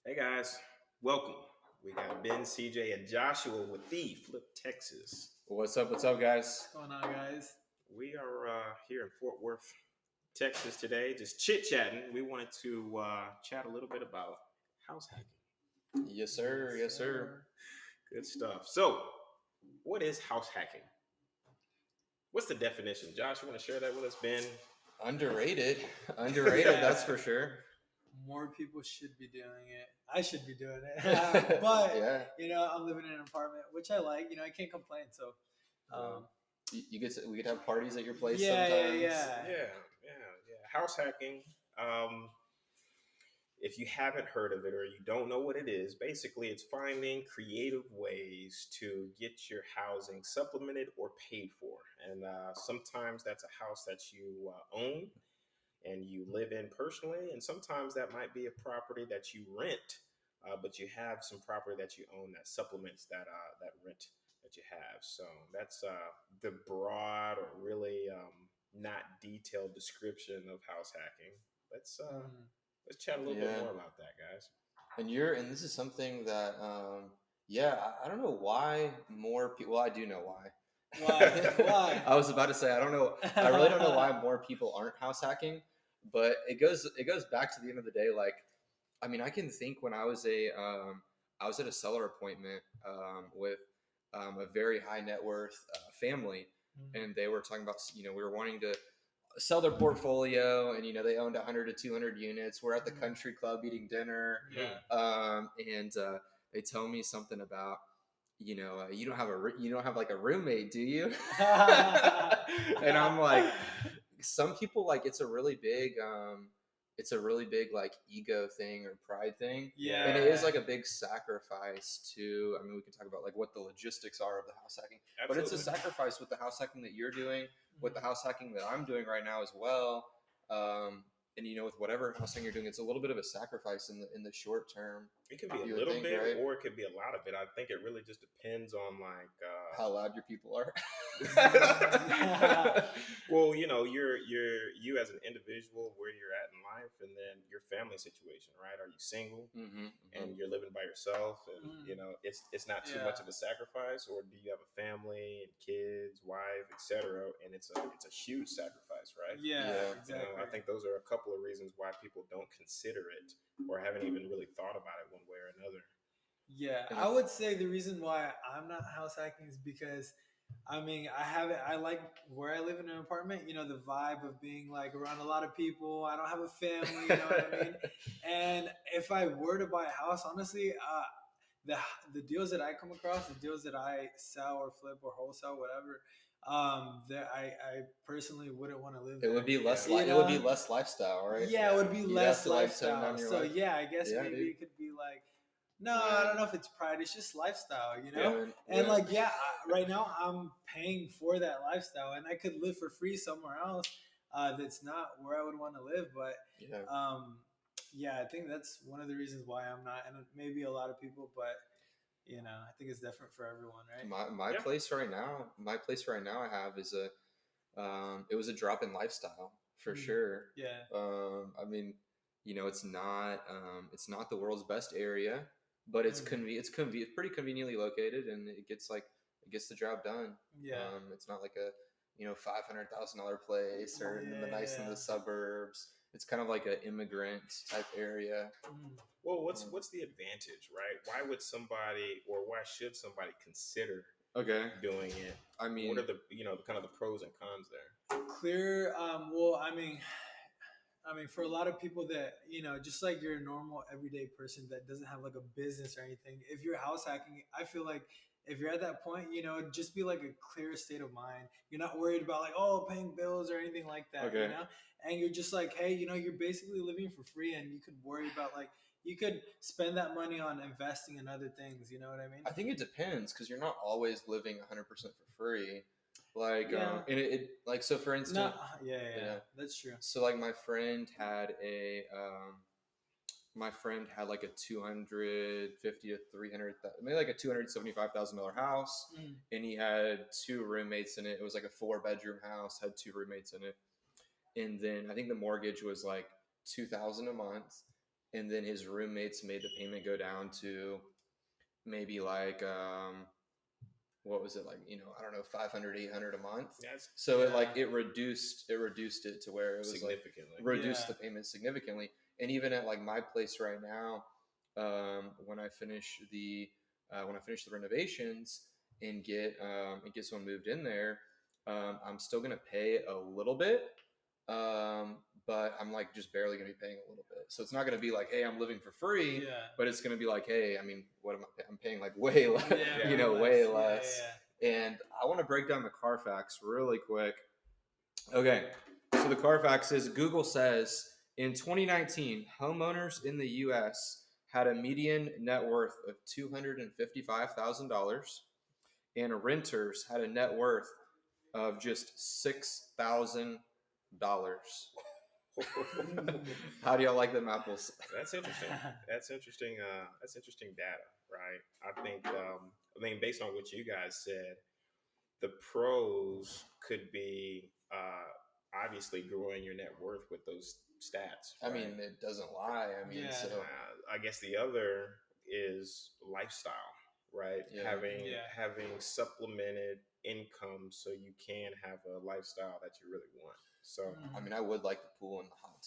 Hey guys, welcome. We got Ben, CJ, and Joshua with the Flip Texas. What's up? What's up, guys? What's going on, guys? We are here in Fort Worth, Texas today, just chit chatting. We wanted to chat a little bit about house hacking. Yes, sir. Yes, sir. Good stuff. So, what is house hacking? What's the definition? Josh, you want to share that with us, Ben? Underrated. Underrated, that's for sure. More people should be doing it. I should be doing it. But, Yeah. I'm living in an apartment, which I like. I can't complain. So, We could have parties at your place Yeah, sometimes. Yeah. House hacking. Um, if you haven't heard of it or you don't know what it is, basically it's finding creative ways to get your housing supplemented or paid for. And sometimes that's a house that you own and you live in personally, and sometimes that might be a property that you rent, but you have some property that you own that supplements that rent that you have. So that's the broad or really not detailed description of house hacking. Let's chat a little bit more about that, guys. And this is something that I don't know why more people. Well, I do know why. Why? I was about to say I don't know. I really don't know why more people aren't house hacking, but it goes back to the end of the day. Like, I mean, I can think when I was at a seller appointment with a very high net worth family, and they were talking about we were wanting to sell their portfolio, and they owned 100 to 200 units. We're at the country club eating dinner, and they tell me something about you don't have like a roommate, do you? And I'm like, some people, like, it's a really big like ego thing or pride thing. Yeah. And it is like a big sacrifice to, I mean, we can talk about like what the logistics are of the house hacking. Absolutely. But it's a sacrifice with the house hacking that you're doing, with the house hacking that I'm doing right now as well. And with whatever house hacking you're doing, it's a little bit of a sacrifice in the short term. It can be a little bit, right? Or it could be a lot of it. I think it really just depends on like how loud your people are. Well, you as an individual, where you're at in life, and then your family situation, right? Are you single and you're living by yourself, and it's not too much of a sacrifice, or do you have a family and kids, wife, etc.? And it's a huge sacrifice, right? Yeah, exactly. I think those are a couple of reasons why people don't consider it or haven't even really thought about it one way or another. Yeah, I would say the reason why I'm not house hacking is because, I mean, I like where I live in an apartment, the vibe of being like around a lot of people. I don't have a family, you know what I mean? And if I were to buy a house, honestly, the deals that I come across, the deals that I sell or flip or wholesale, whatever, that I personally wouldn't want to live there. It would be less it would be less lifestyle, right? Yeah, it would be less lifestyle. So I guess maybe it could be like, no, I don't know if it's pride. It's just lifestyle, right now I'm paying for that lifestyle, and I could live for free somewhere else that's not where I would want to live. But I think that's one of the reasons why I'm not, and maybe a lot of people, but I think it's different for everyone, right? My place right now, I have is it was a drop in lifestyle for sure. Yeah. I mean, it's not the world's best area, but it's it's pretty conveniently located, and it gets the job done. Yeah. It's not like a $500,000 place or in the suburbs. It's kind of like an immigrant type area. Well, what's the advantage, right? Why would somebody, or why should somebody consider doing it? I mean, what are the kind of the pros and cons there? Clear. Well, I mean, for a lot of people that, just like you're a normal everyday person that doesn't have like a business or anything, if you're house hacking, I feel like if you're at that point, just be like a clear state of mind. You're not worried about like, paying bills or anything like that, and you're just like, hey, you're basically living for free, and you could worry about like, you could spend that money on investing in other things. You know what I mean? I think it depends, because you're not always living 100% for free. Like, and it like, so for instance, that's true. So like my friend had like a 250 to 300, maybe like a $275,000 house, and he had 2 roommates in it. It was like a 4-bedroom house, had 2 roommates in it, and then I think the mortgage was like $2,000 a month, and then his roommates made the payment go down to maybe like what was it, like, I don't know, 500, 800 a month. That's So Yeah. it reduced it to where it was like significantly. reduced the Yeah. payment significantly. And even at like my place right now, when I finish the renovations and get someone moved in there, I'm still gonna pay a little bit, but I'm like just barely gonna be paying a little bit. So it's not gonna be like, hey, I'm living for free, Yeah. but it's gonna be like, hey, I mean, what am I paying? I'm paying like way less, Yeah. way Yeah, less. yeah. And I want to break down the Carfax really quick. Okay, so the Carfax is, Google says in 2019, homeowners in the U.S. had a median net worth of $255,000, and renters had a net worth of just $6,000. How do y'all like them apples? That's interesting. That's interesting. That's interesting data, right? I think. I mean, based on what you guys said, the pros could be obviously growing your net worth with those stats. I Right? mean, it doesn't lie. I mean, Yeah. so I guess the other is lifestyle, right? Yeah. Having supplemented income so you can have a lifestyle that you really want. So I mean, I would like the pool and the hot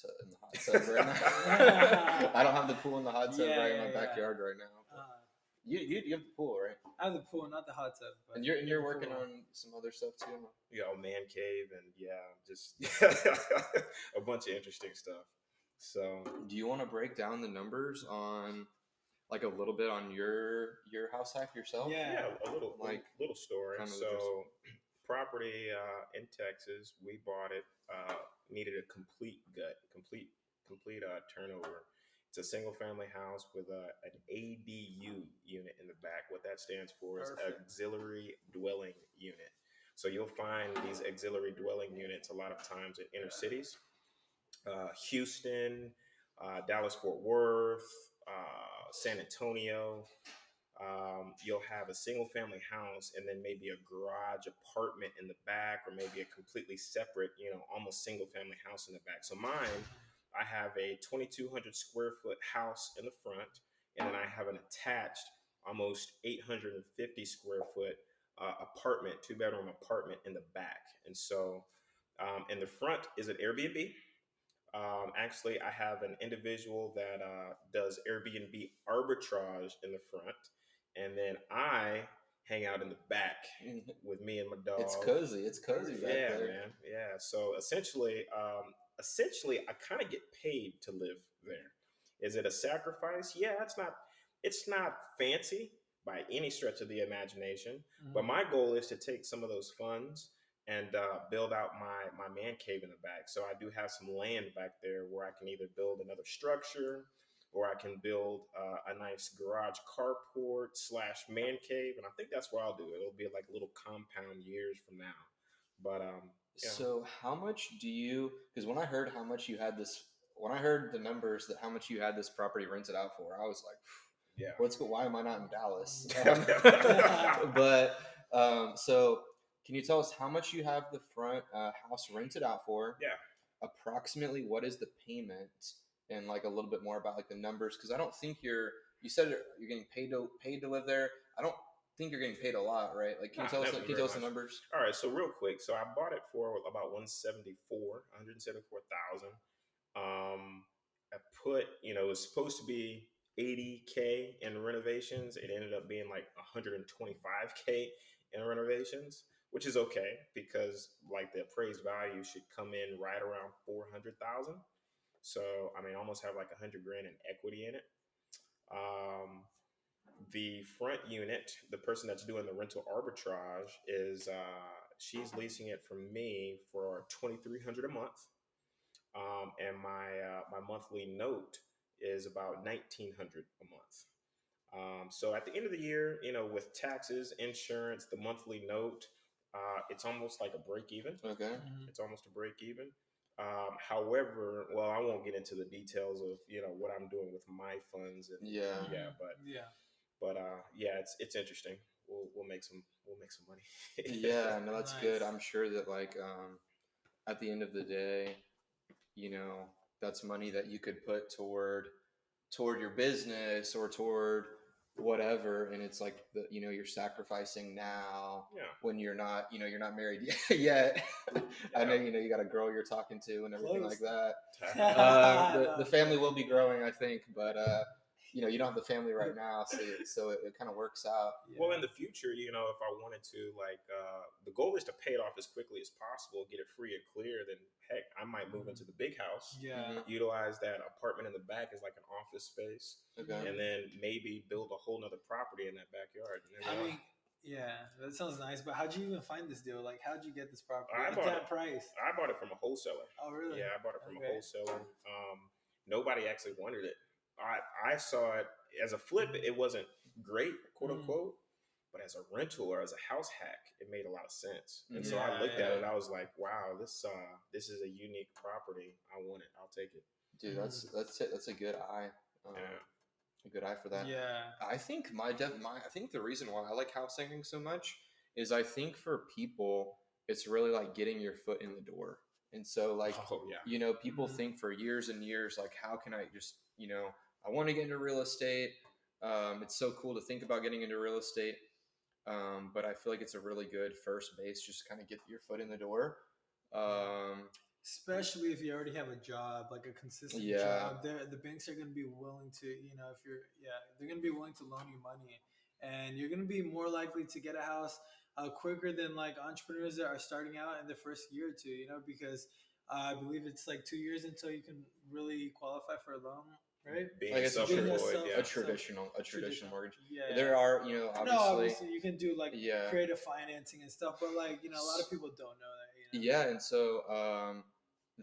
tub right now. I don't have the pool and the hot tub right in my backyard right now. You have the pool, right? I have the pool, not the hot tub. But And you're the working pool. on some other stuff too. man cave and just a bunch of interesting stuff. So Do you want to break down the numbers on, like, a little bit on your house hack yourself? Yeah. a little Like, little story. kind of So property in Texas, we bought it. Needed a complete turnover. It's a single family house with an ADU unit in the back. What that stands for is Perfect. auxiliary dwelling unit. So you'll find these auxiliary dwelling units a lot of times in inner cities, Houston, Dallas, Fort Worth, San Antonio. You'll have a single family house and then maybe a garage apartment in the back, or maybe a completely separate, almost single family house in the back. So mine, I have a 2,200 square foot house in the front, and then I have an attached, almost 850 square foot apartment, 2 bedroom apartment in the back. And so in the front is an Airbnb. Actually, I have an individual that does Airbnb arbitrage in the front, and then I hang out in the back with me and my dog. It's cozy. It's cozy back Yeah, there. man. Yeah. So essentially, I kind of get paid to live there. Is it a sacrifice? Yeah, it's not. It's not fancy by any stretch of the imagination. But my goal is to take some of those funds and build out my man cave in the back. So I do have some land back there where I can either build another structure, or I can build a nice garage carport slash man cave. And I think that's what I'll do. It'll be like a little compound years from now. But yeah. So how much do you? Because when I heard how much you had this, when I heard the numbers that how much you had this property rented out for, I was like, Yeah. why am I not in Dallas? But so can you tell us how much you have the front house rented out for? Yeah. Approximately what is the payment, and like a little bit more about like the numbers, because I don't think you said you're getting paid to live there. I don't think you're getting paid a lot, right? Like, can you tell us the numbers? All right, so real quick, so I bought it for about 174,000. I put, it was supposed to be 80K in renovations. It ended up being like 125K in renovations, which is okay because like the appraised value should come in right around 400,000. So I mean, almost have like 100 grand in equity in it. The front unit, the person that's doing the rental arbitrage is she's leasing it from me for 2,300 a month, and my monthly note is about 1,900 a month. So at the end of the year, with taxes, insurance, the monthly note, it's almost like a break even. Okay. It's almost a break even. However, well, I won't get into the details of what I'm doing with my funds and but yeah, it's interesting. We'll make some money. Yeah, no, that's Nice. good. I'm sure that like at the end of the day, that's money that you could put toward toward your business or toward whatever, and it's like you're sacrificing now Yeah. when you're not married yet. I know Yeah. you got a girl you're talking to and everything Close. like that. No, The family will be growing, I think, but you don't have the family right now, so it kind of works out. Well, in the future, if I wanted to, like, the goal is to pay it off as quickly as possible, get it free and clear. Then, heck, I might move into the big house, Yeah. utilize that apartment in the back as like an office space, Okay. and then maybe build a whole nother property in that backyard. And I then, mean, yeah, that sounds nice. But how'd you even find this deal? Like, how'd you get this property I at bought that it. price? I bought it from a wholesaler. Oh, really? Yeah, I bought it from a Okay. wholesaler. Nobody actually wanted it. I saw it as a flip. It wasn't great, quote unquote, but as a rental or as a house hack, it made a lot of sense. And so I looked at it. I was like, wow, this is a unique property. I want it. I'll take it. Dude, that's it. That's a good eye. A good eye for that. Yeah. I think I think the reason why I like house hacking so much is I think for people it's really like getting your foot in the door. And so like people think for years and years like, how can I just I want to get into real estate. It's so cool to think about getting into real estate. But I feel like it's a really good first base, just kind of get your foot in the door. Especially if you already have a job, like a consistent job, the banks are going to be willing to, if they're going to be willing to loan you money, and you're going to be more likely to get a house quicker than like entrepreneurs that are starting out in the first year or two, because I believe it's like 2 years until you can really qualify for a loan, right? I guess a traditional mortgage. Yeah. There are, obviously. No, obviously you can do like creative financing and stuff, but like, a lot of people don't know that. Yeah, and so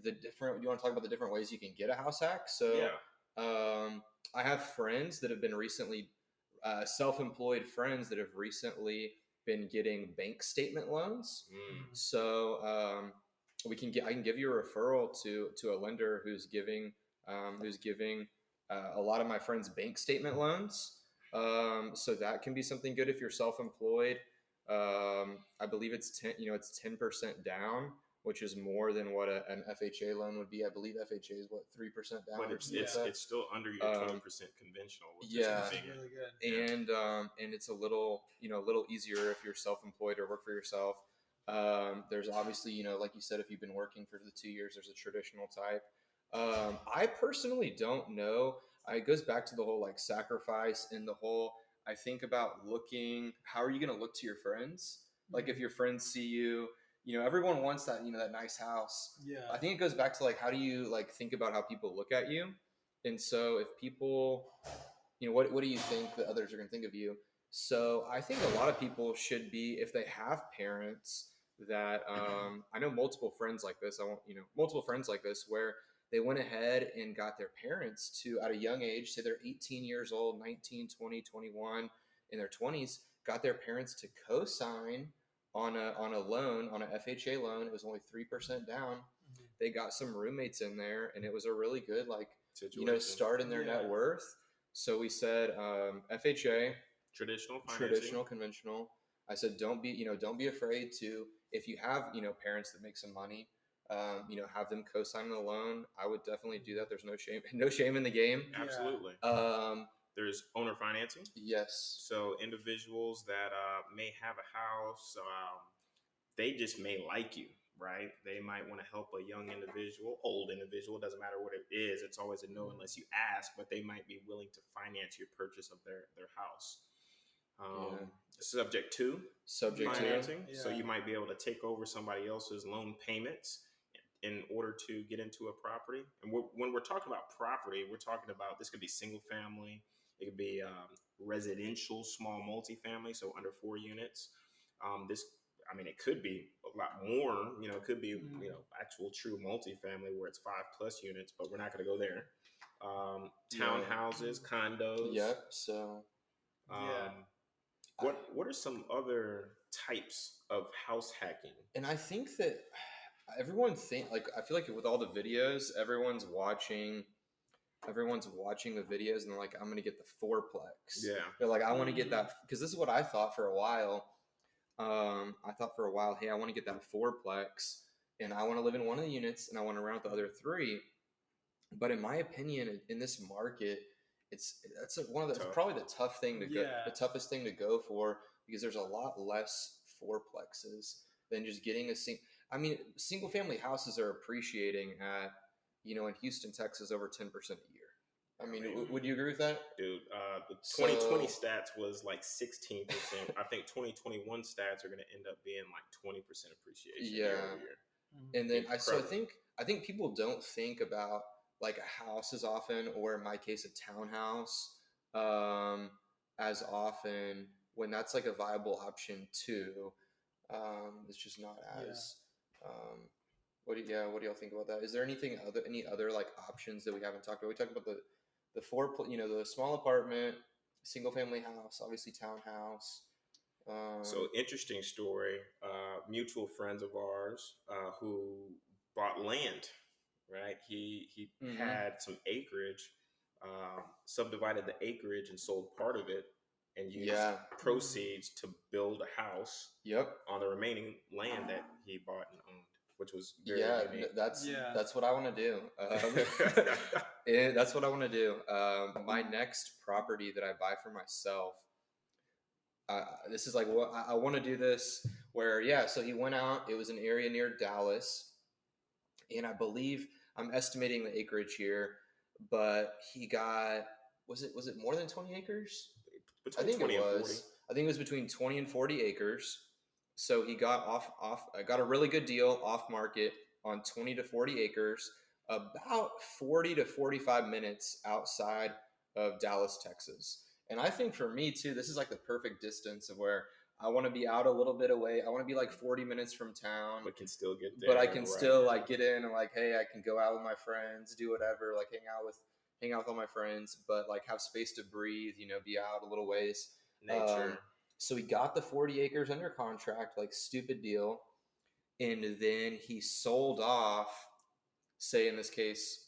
you want to talk about the different ways you can get a house hack? So I have friends that have been recently self-employed friends that have recently been getting bank statement loans. So I can give you a referral to a lender who's giving a lot of my friends bank statement loans. So that can be something good if you're self-employed. I believe it's 10% down, which is more than what an FHA loan would be. I believe FHA is 3% down. But it's still under your 20% conventional, which is really good. And it's a little easier if you're self-employed or work for yourself. There's obviously, like you said, if you've been working for the 2 years, there's a traditional type. I personally don't know. It goes back to the whole like sacrifice and the whole. I think about how are you going to look to your friends? Like if your friends see you, everyone wants that, that nice house. Yeah. I think it goes back to like, how do you like think about how people look at you? And so if people, what do you think that others are going to think of you? So I think a lot of people should be, if they have parents that, I know multiple friends like this, where they went ahead and got their parents to, at a young age, say they're 18 years old, 19, 20, 21, in their 20s, got their parents to co-sign on a loan, on a FHA loan. It was only 3% down. They got some roommates in there, and it was a really good start in their net worth. So we said FHA, traditional, conventional. I said don't be afraid to, if you have parents that make some money, have them co-sign the loan. I would definitely do that. There's no shame in the game. Absolutely. There's owner financing. Yes. So individuals that may have a house, they just may like you, right? They might want to help a young individual, old individual, doesn't matter what it is. It's always a no unless you ask, but they might be willing to finance your purchase of their house. Subject to financing. So you might be able to take over somebody else's loan payments in order to get into a property. And when we're talking about property, we're talking about, this could be single family. It could be residential, small multifamily, so under 4 units. It could be a lot more. It could be actual true multifamily where it's 5+ units, but we're not going to go there. Townhouses, condos. Yep. So, what are some other types of house hacking? And I think that everyone I feel like with all the videos, everyone's watching the videos and they're like, I'm going to get the fourplex. Yeah. They're like, I want to get that, because this is what I thought for a while. Hey, I want to get that fourplex and I want to live in one of the units and I want to rent out the other 3. But in my opinion, in this market, one of the, it's Tough. probably the tough thing to go, the Yeah. toughest thing to go for, because there's a lot less fourplexes than just getting I mean, single family houses are appreciating at, in Houston, Texas, over 10% a year. I mean, would you agree with that? Dude, the So 2020 stats was like 16%. I think 2021 stats are going to end up being like 20% appreciation year yeah, over year. and then Incredible. I think people don't think about like a house as often, or in my case, a townhouse, um, as often, when that's like a viable option too. It's just not Yeah. as. Um, what do y'all think about that? Is there any other like options that we haven't talked about? We talked about the small apartment, single family house, obviously townhouse. So interesting story. Mutual friends of ours who bought land. Right, he Mm-hmm. had some acreage, subdivided the acreage and sold part of it, and used Yeah. proceeds to build a house Yep. on the remaining land that he bought and owned, which was very Yeah, unique. Yeah. that's what I want to do. That's what I want to do. My next property that I buy for myself. This is like what I want to do. This where so he went out. It was an area near Dallas, and I believe I'm estimating the acreage here, but he got was it more than 20 acres? I Between think it 20 and 40. was. I think it was between 20 and 40 acres. So he got got a really good deal off market on 20 to 40 acres, about 40 to 45 minutes outside of Dallas, Texas. And I think for me too, this is like the perfect distance of where I want to be out a little bit away. I want to be like 40 minutes from town, But can still get there. but I can right. still like get in and like, hey, I can go out with my friends, do whatever, like hang out with all my friends, but like have space to breathe, be out a little ways. Nature. So he got the 40 acres under contract, like stupid deal. And then he sold off, say in this case,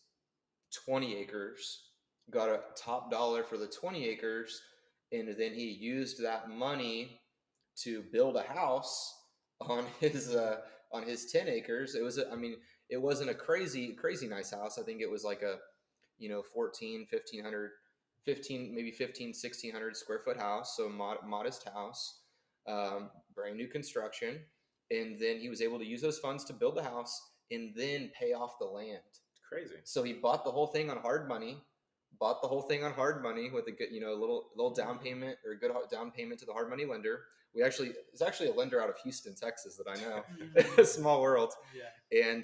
20 acres, got a top dollar for the 20 acres. And then he used that money to build a house on his 10 acres. It wasn't a crazy nice house. I think it was like a 14 1500 15 maybe 15 1600 square foot house, so modest house, brand new construction. And then he was able to use those funds to build the house and then pay off the land. Crazy. So he bought the whole thing on hard money, with a good, little down payment, or a good down payment to the hard money lender. It's actually a lender out of Houston, Texas that I know. Small world. Yeah. And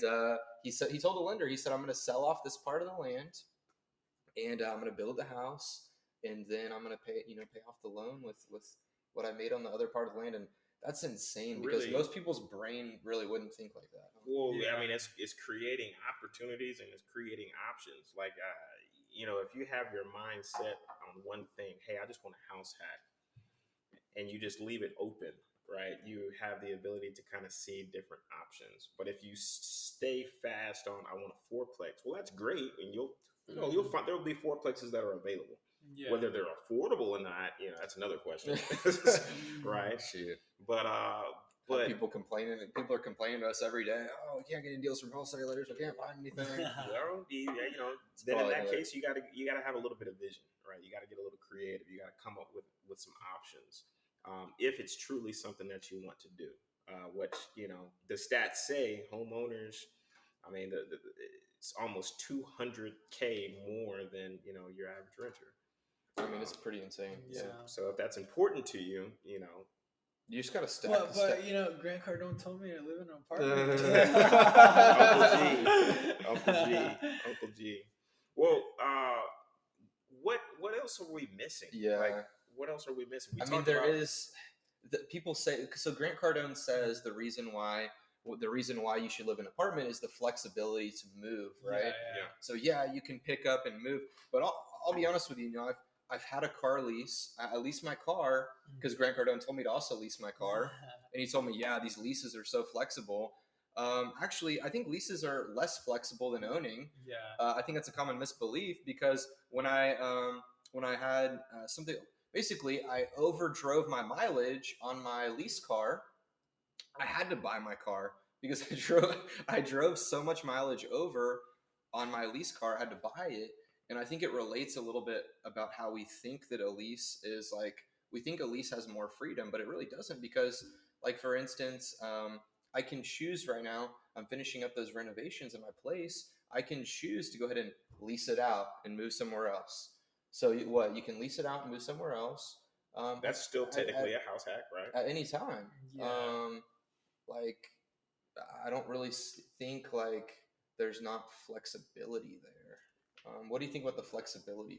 he told the lender, he said, I'm going to sell off this part of the land, and I'm going to build the house, and then I'm going to pay off the loan with what I made on the other part of the land. And that's insane, because Really? most people's brain really wouldn't think like that. Well, Yeah. I mean, it's creating opportunities and it's creating options. Like, if you have your mind set on one thing, hey, I just want a house hack, and you just leave it open, right? You have the ability to kind of see different options. But if you stay fast on, I want a fourplex, well, that's great, and you'll find there will be fourplexes that are available. Yeah. Whether they're affordable or not, that's another question, right? Shoot. But People are complaining to us every day. Oh, we can't get any deals from wholesalers. We can't find anything. well, then in probably that another- case, you gotta have a little bit of vision, right? You gotta get a little creative. You gotta come up with some options, if it's truly something that you want to do. Which the stats say homeowners. I mean, it's almost 200K more than your average renter. I mean, it's pretty insane. Yeah. So if that's important to you, You just gotta stack. But Grant Cardone told me to live in an apartment. Uncle G. Well, what else are we missing? Yeah. Like, what else are we missing? People say, so Grant Cardone says the reason why you should live in an apartment is the flexibility to move, right? Yeah. So you can pick up and move, but I'll be honest with you. I've had a car lease. I leased my car because Grant Cardone told me to also lease my car, and he told me, these leases are so flexible. Actually, I think leases are less flexible than owning. Yeah. I think that's a common misbelief, because when I had something, basically I overdrove my mileage on my lease car. I had to buy my car because I drove so much mileage over on my lease car. I had to buy it. And I think it relates a little bit about how we think that a lease is like, we think a lease has more freedom, but it really doesn't, because like, for instance, I can choose right now, I'm finishing up those renovations in my place. I can choose to go ahead and lease it out and move somewhere else. So what, you can lease it out and move somewhere else, That's still at, technically a house hack, right? at any time. Yeah. Like, I don't really think like there's not flexibility there. What do you think about the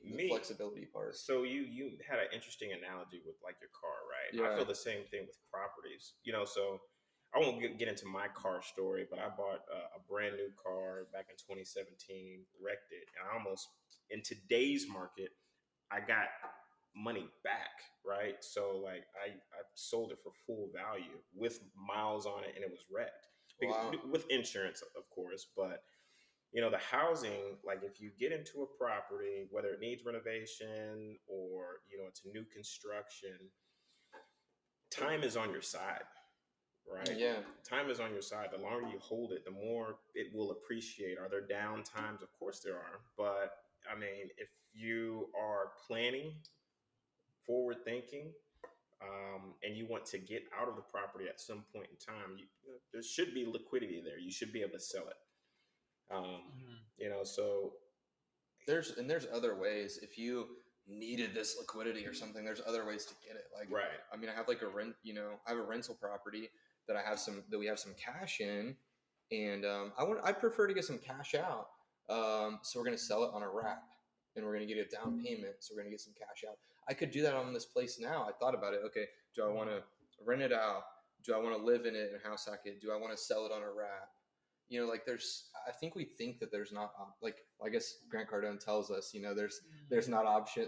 Me, flexibility part? so you had an interesting analogy with like your car, right? I Yeah. feel the same thing with properties. So I won't get into my car story, but I bought a brand new car back in 2017, wrecked it, and I almost, in today's market, I got money back, right? So like I sold it for full value with miles on it, and it was wrecked. Wow. With insurance, of course. But the housing, like if you get into a property, whether it needs renovation or it's a new construction, time is on your side, right? Yeah. Time is on your side. The longer you hold it, the more it will appreciate. Are there down times? Of course there are. But I mean, if you are planning, forward thinking, and you want to get out of the property at some point in time, there should be liquidity there. You should be able to sell it. Mhm. So There's other ways. If you needed this liquidity or something, there's other ways to get it. Like, right, I mean, I have like a rent. I have a rental property that we have some cash in, and I prefer to get some cash out. So we're gonna sell it on a wrap, and we're gonna get a down payment. So we're gonna get some cash out. I could do that on this place now. I thought about it. Okay, do I want to rent it out? Do I want to live in it and house hack it? Do I want to sell it on a wrap? Like, I think we think that there's not like, I guess Grant Cardone tells us, there's not option.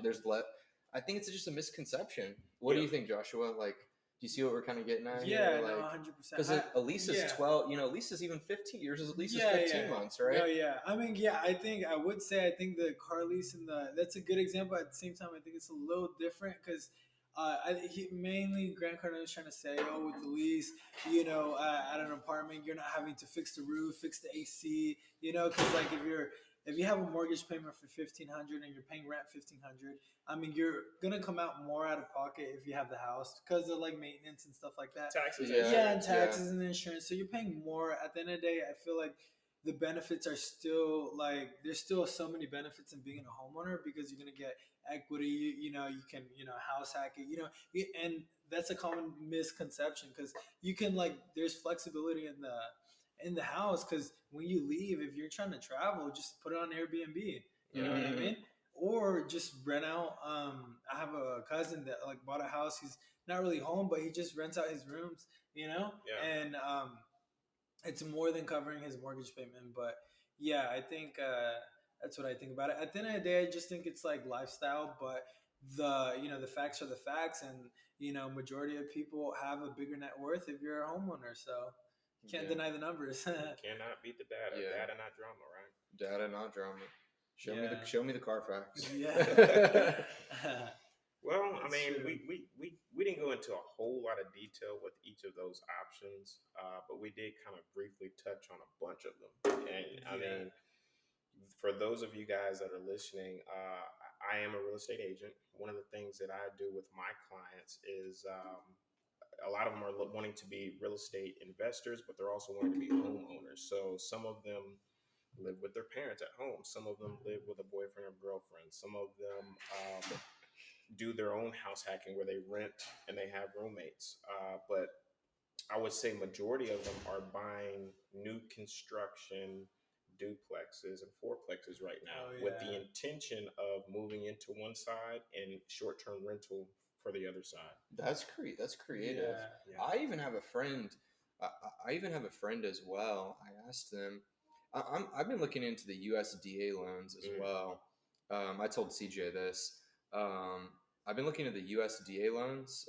I think it's just a misconception. What do yeah. you think, Joshua? Like, do you see what we're kind of getting at Yeah, here? no, Like, 100%. because a lease is Yeah. 12, a lease is even 15 years. A lease is Yeah, 15 yeah, months, right? no, yeah. I mean, yeah. I think the car lease and that's a good example. At the same time, I think it's a little different because mainly Grant Cardone is trying to say, oh, with the lease, at an apartment, you're not having to fix the roof, fix the AC, because like if you have a mortgage payment for 1,500 and you're paying rent 1,500, I mean, you're gonna come out more out of pocket if you have the house because of like maintenance and stuff like that. Taxes, Yeah. Yeah, and insurance. taxes and insurance. So you're paying more. At the end of the day, I feel like the benefits are still like there's still so many benefits in being a homeowner because you're gonna get equity. You can house hack it. And that's a common misconception because you can like there's flexibility in the house because when you leave, if you're trying to travel, just put it on Airbnb. You know what I mean? Or just rent out. I have a cousin that like bought a house. He's not really home, but he just rents out his rooms. Yeah. And it's more than covering his mortgage payment. But yeah, I think that's what I think about it. At the end of the day, I just think it's like lifestyle, but the facts are the facts, and majority of people have a bigger net worth if you're a homeowner. So you can't Yeah. deny the numbers. Cannot beat the data. Yeah. Data, not drama, right? Data, not drama. Yeah. Show me the Carfax. Yeah. Well, I That's mean, true. we didn't go into a whole lot of detail with each of those options, but we did kind of briefly touch on a bunch of them. And I Yeah. mean, for those of you guys that are listening, I am a real estate agent. One of the things that I do with my clients is a lot of them are wanting to be real estate investors, but they're also wanting to be homeowners. So some of them live with their parents at home. Some of them live with a boyfriend or girlfriend. Some of them do their own house hacking where they rent and they have roommates. But I would say majority of them are buying new construction duplexes and fourplexes right now Oh with the yeah. intention of moving into one side and short-term rental for the other side. That's creative. Yeah. Yeah. I even have a friend. I even have a friend as well. I asked them. I've been looking into the USDA loans as Mm. well. I told CJ this. Um, I've been looking at the USDA loans.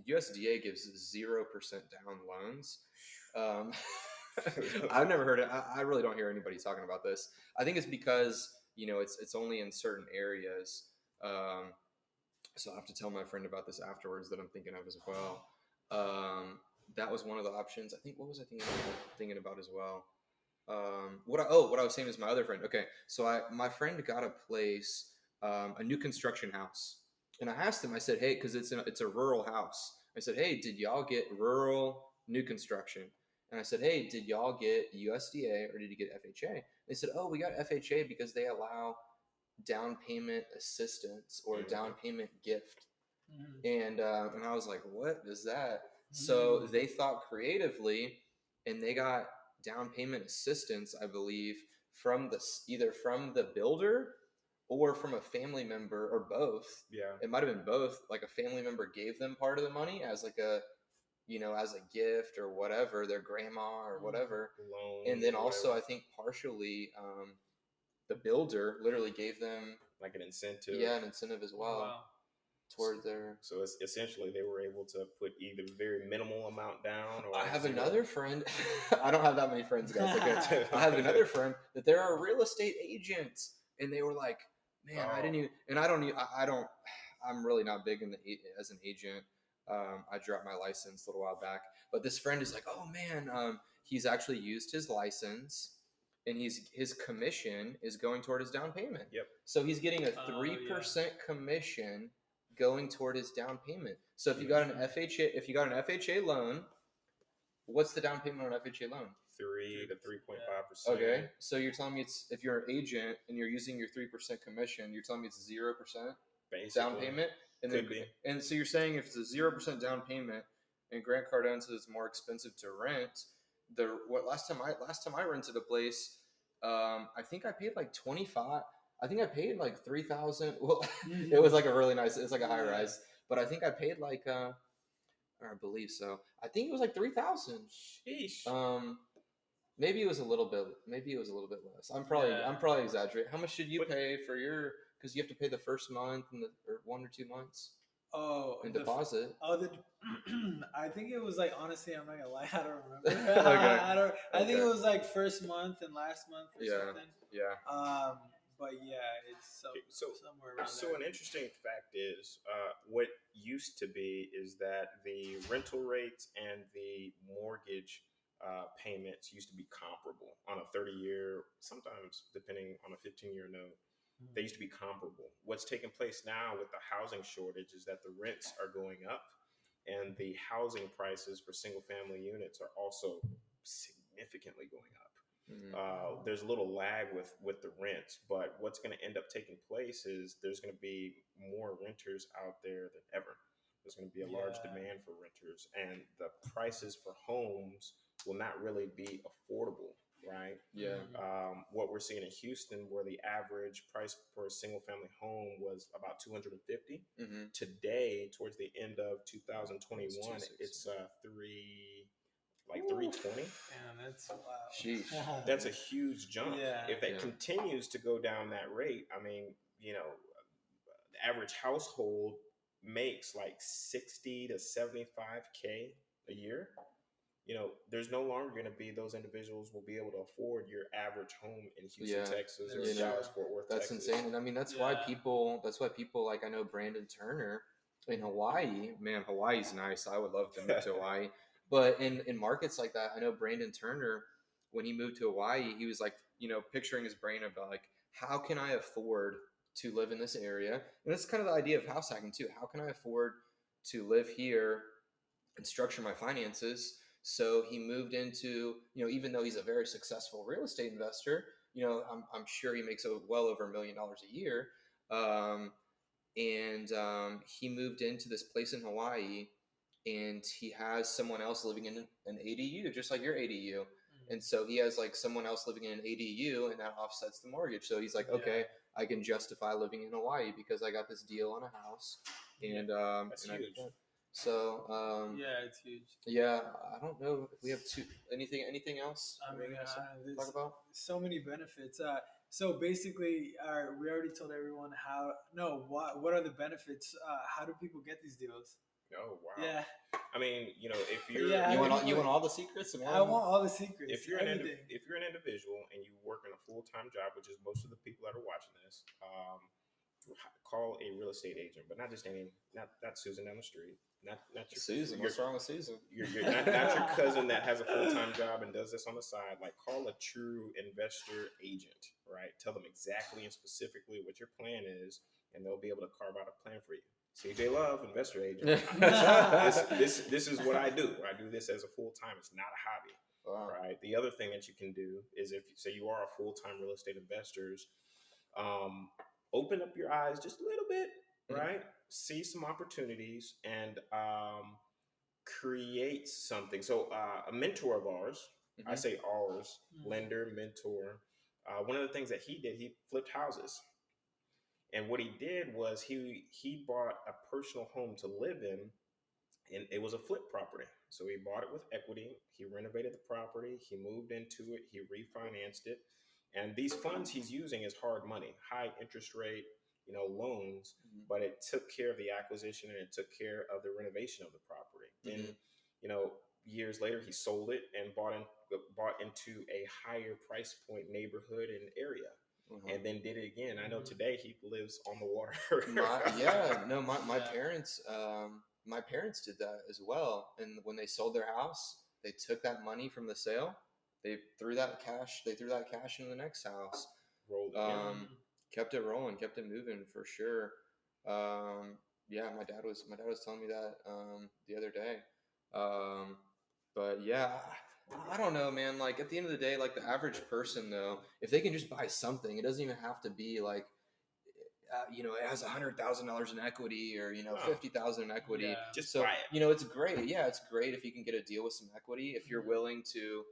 USDA gives 0% down loans. I've never heard it. I really don't hear anybody talking about this. I think it's because it's only in certain areas. So I'll have to tell my friend about this afterwards that I'm thinking of as well. That was one of the options. I think, what was I thinking about as well? what I was saying is my other friend. Okay, so my friend got a place, a new construction house, and I asked him. I said, hey, because it's a rural house. I said, hey, did y'all get rural new construction? And I said, hey, did y'all get USDA or did you get FHA? They said, oh, we got FHA because they allow down payment assistance or a down payment gift. And I was like, what is that? So they thought creatively, and they got down payment assistance, I believe, from either from the builder or from a family member or both. Yeah. It might have been both. Like a family member gave them part of the money as like a, as a gift or whatever, their grandma or whatever. Loan. And then or also, whatever. I think partially, the builder literally gave them like an incentive. an incentive as well. Wow. Toward their. So it's essentially they were able to put either very minimal amount down or I have zero. another friend. I don't have that many friends, guys. Okay. I have another friend that they're a real estate agent, and they were like, "Man, I didn't even." And I don't. I don't. I'm really not big in as an agent. I dropped my license a little while back, but this friend is like, "Oh man, he's actually used his license, and his commission is going toward his down payment. Yep. So he's getting a 3% commission going toward his down payment. So if you got an FHA loan, what's the down payment on an FHA loan? 3 to 3.5%. Okay, so you're telling me if you're an agent and you're using your 3% commission, you're telling me it's 0% down payment, and so you're saying if it's a 0% down payment and Grant Cardone is more expensive to rent, last time I rented a place, I think I paid like 25. I think I paid like 3,000. Well, it was like it's like a high rise, but I think I paid like or I believe so. I think it was like 3,000. Sheesh. Maybe it was a little bit. Maybe it was a little bit less. I'm probably exaggerating. How much did you pay for your? Because you have to pay the first month or 1 or 2 months. And deposit. I think it was like, honestly, I'm not gonna lie, I don't remember. I think it was like first month and last month or something. Yeah. But yeah, it's somewhere around So there. an interesting fact is, what used to be is that the rental rates and the mortgage payments used to be comparable on a 30-year, sometimes depending on a 15-year note. They used to be comparable. What's taking place now with the housing shortage is that the rents are going up and the housing prices for single family units are also significantly going up. There's a little lag with the rents, but what's going to end up taking place is there's going to be more renters out there than ever. There's going to be a large demand for renters, and the prices for homes will not really be affordable, right? Yeah. What we're seeing in Houston, where the average price for a single family home was about 250, today, towards the end of 2021, it's 320. Damn, that's wow. Sheesh. That's a huge jump. Yeah. If that continues to go down that rate, I mean, the average household makes like 60 to 75K a year. There's no longer going to be those individuals will be able to afford your average home in Houston, Texas, or Dallas, Fort Worth, Texas. That's insane. And I mean, that's why people like, I know Brandon Turner in Hawaii. Man, Hawaii's nice. I would love to move to Hawaii. But in markets like that, I know Brandon Turner, when he moved to Hawaii, he was like, picturing his brain about like, how can I afford to live in this area? And that's kind of the idea of house hacking too. How can I afford to live here and structure my finances? So he moved into, even though he's a very successful real estate investor, I'm sure he makes well over $1 million a year. He moved into this place in Hawaii, and he has someone else living in an ADU, just like your ADU. And so he has like someone else living in an ADU, and that offsets the mortgage. So he's like, okay, I can justify living in Hawaii because I got this deal on a house. And That's huge. So it's huge. Yeah, I don't know if we have anything else. I mean, talk about so many benefits. So basically, we already told everyone what are the benefits? How do people get these deals? Oh wow! Yeah, I mean, if you're you want all the secrets. I want all the secrets. If you're an individual and you work in a full-time job, which is most of the people that are watching this, call a real estate agent, but not just any, not Susan down the street, not Susan, your what's wrong with Susan? not your cousin that has a full-time job and does this on the side. Like, call a true investor agent, right? Tell them exactly and specifically what your plan is, and they'll be able to carve out a plan for you. CJ Love, investor agent. This is what I do. I do this as a full-time. It's not a hobby. Wow. Right. The other thing that you can do is, if say you are a full-time real estate investors, open up your eyes just a little bit, right? See some opportunities and create something. So a mentor of ours, I say ours, lender, mentor, one of the things that he did, he flipped houses. And what he did was he bought a personal home to live in, and it was a flip property. So he bought it with equity. He renovated the property. He moved into it. He refinanced it. And these funds he's using is hard money, high interest rate, loans, but it took care of the acquisition and it took care of the renovation of the property. Then, years later, he sold it and bought into a higher price point neighborhood and area. And then did it again. I know today he lives on the water. My parents, my parents did that as well. And when they sold their house, they took that money from the sale. They threw that cash into the next house. Rolled Kept it rolling, kept it moving for sure. My dad was telling me that the other day. But yeah, I don't know, man. Like, at the end of the day, like, the average person, though, if they can just buy something, it doesn't even have to be like, it has $100,000 in equity or $50,000 in equity. Yeah. Just buy it. It's great. Yeah, it's great if you can get a deal with some equity. If you're willing to,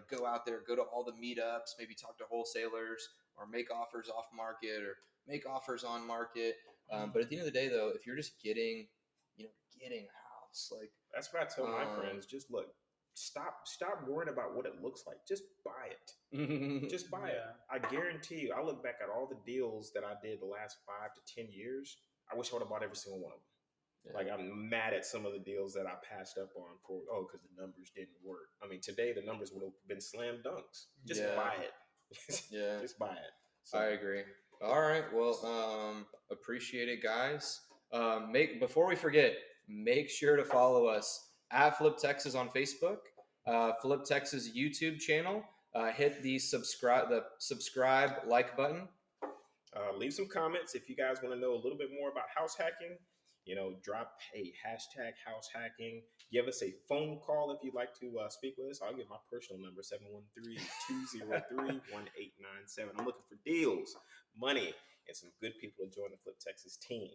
go out there, go to all the meetups, maybe talk to wholesalers, or make offers off market, or make offers on market. But at the end of the day, though, if you're just getting a house, like, that's what I tell my friends. Just look. Stop worrying about what it looks like. Just buy it. Just buy it. I guarantee you, I look back at all the deals that I did the last 5 to 10 years. I wish I would have bought every single one of them. Yeah. Like, I'm mad at some of the deals that I passed up on because the numbers didn't work. I mean, today the numbers would have been slam dunks. Just buy it. Just buy it. So, I agree. All right. Well, appreciate it, guys. Before we forget, make sure to follow us at Flip Texas on Facebook, Flip Texas YouTube channel. Hit the subscribe like button. Leave some comments if you guys want to know a little bit more about house hacking. Drop a hashtag house hacking. Give us a phone call if you'd like to speak with us. I'll give my personal number, 713-203-1897. I'm looking for deals, money, and some good people to join the Flip Texas team.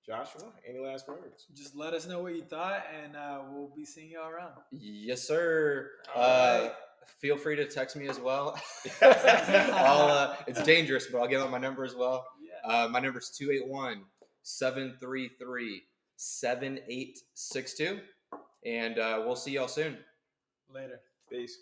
Joshua, any last words? Just let us know what you thought, and we'll be seeing you all around. Yes, sir. Feel free to text me as well. It's dangerous, but I'll give out my number as well. Yeah. My number is 281-733-7862. And we'll see y'all soon. Later. Peace.